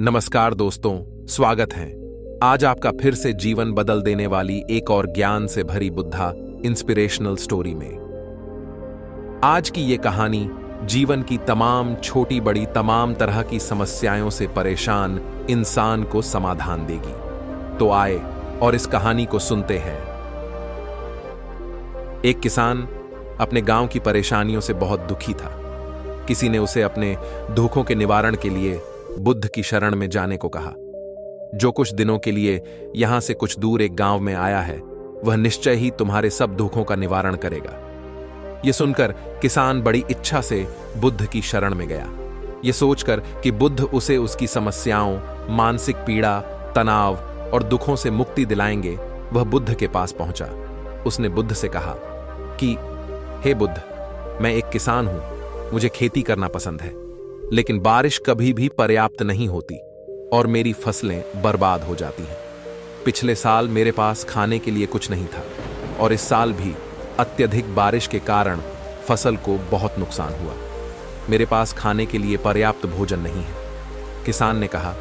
नमस्कार दोस्तों, स्वागत है। आज आपका फिर से जीवन बदल देने वाली एक और ज्ञान से भरी बुद्धा इंस्पिरेशनल स्टोरी में। आज की ये कहानी जीवन की तमाम छोटी बड़ी तमाम तरह की समस्याओं से परेशान इंसान को समाधान देगी। तो आए और इस कहानी को सुनते हैं। एक किसान अपने गांव की परेशानियों से बहुत दुखी था। किसी ने उसे अपने दुखों के निवारण के लिए बुद्ध की शरण में जाने को कहा। जो कुछ दिनों के लिए यहां से कुछ दूर एक गांव में आया है, वह निश्चय ही तुम्हारे सब दुखों का निवारण करेगा। यह सुनकर किसान बड़ी इच्छा से बुद्ध की शरण में गया। यह सोचकर कि बुद्ध उसे उसकी समस्याओं, मानसिक पीड़ा, तनाव और दुखों से मुक्ति दिलाएंगे, वह बुद्ध के पास पहुंचा। उसने बुद्ध से कहा कि हे बुद्ध, मैं एक किसान हूं, मुझे खेती करना पसंद है, लेकिन बारिश कभी भी पर्याप्त नहीं होती और मेरी फसलें बर्बाद हो जाती हैं। पिछले साल मेरे पास खाने के लिए कुछ नहीं था और इस साल भी अत्यधिक बारिश के कारण फसल को बहुत नुकसान हुआ। मेरे पास खाने के लिए पर्याप्त भोजन नहीं है। किसान ने कहा,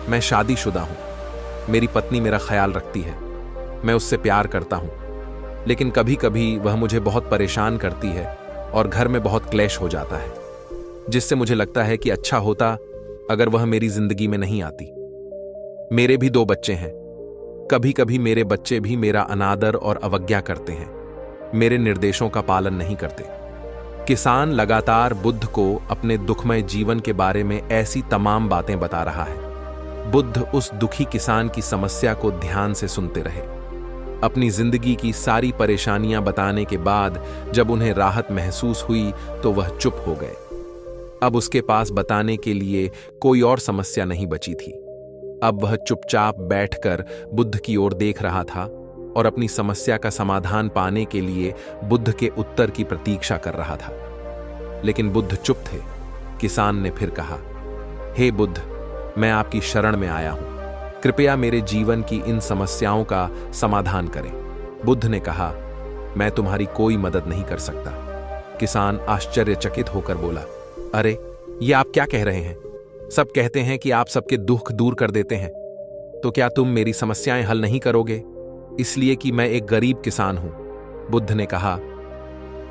मैं शादीशुदा हूं, मेरी पत्नी मेरा ख्याल रखती है, मैं उससे प्यार करता हूं, लेकिन कभी कभी वह मुझे बहुत परेशान करती है और घर में बहुत क्लेश हो जाता है, जिससे मुझे लगता है कि अच्छा होता अगर वह मेरी जिंदगी में नहीं आती। मेरे भी 2 बच्चे हैं। कभी कभी मेरे बच्चे भी मेरा अनादर और अवज्ञा करते हैं, मेरे निर्देशों का पालन नहीं करते। किसान लगातार बुद्ध को अपने दुखमय जीवन के बारे में ऐसी तमाम बातें बता रहा है। बुद्ध उस दुखी किसान की समस्या को ध्यान से सुनते रहे। अपनी जिंदगी की सारी परेशानियां बताने के बाद जब उन्हें राहत महसूस हुई तो वह चुप हो गए। अब उसके पास बताने के लिए कोई और समस्या नहीं बची थी। अब वह चुपचाप बैठकर बुद्ध की ओर देख रहा था और अपनी समस्या का समाधान पाने के लिए बुद्ध के उत्तर की प्रतीक्षा कर रहा था। लेकिन बुद्ध चुप थे। किसान ने फिर कहा, हे बुद्ध, मैं आपकी शरण में आया हूं, कृपया मेरे जीवन की इन समस्याओं का समाधान करें। बुद्ध ने कहा, मैं तुम्हारी कोई मदद नहीं कर सकता। किसान आश्चर्यचकित होकर बोला, अरे, ये आप क्या कह रहे हैं? सब कहते हैं कि आप सबके दुख दूर कर देते हैं, तो क्या तुम मेरी समस्याएं हल नहीं करोगे इसलिए कि मैं एक गरीब किसान हूं? बुद्ध ने कहा,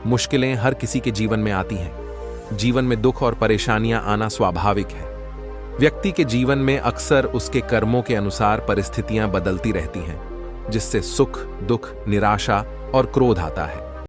मुश्किलें हर किसी के जीवन में आती हैं। जीवन में दुख और परेशानियां आना स्वाभाविक है। व्यक्ति के जीवन में अक्सर उसके कर्मों के अनुसार परिस्थितियां बदलती रहती हैं, जिससे सुख, दुख, निराशा और क्रोध आता है।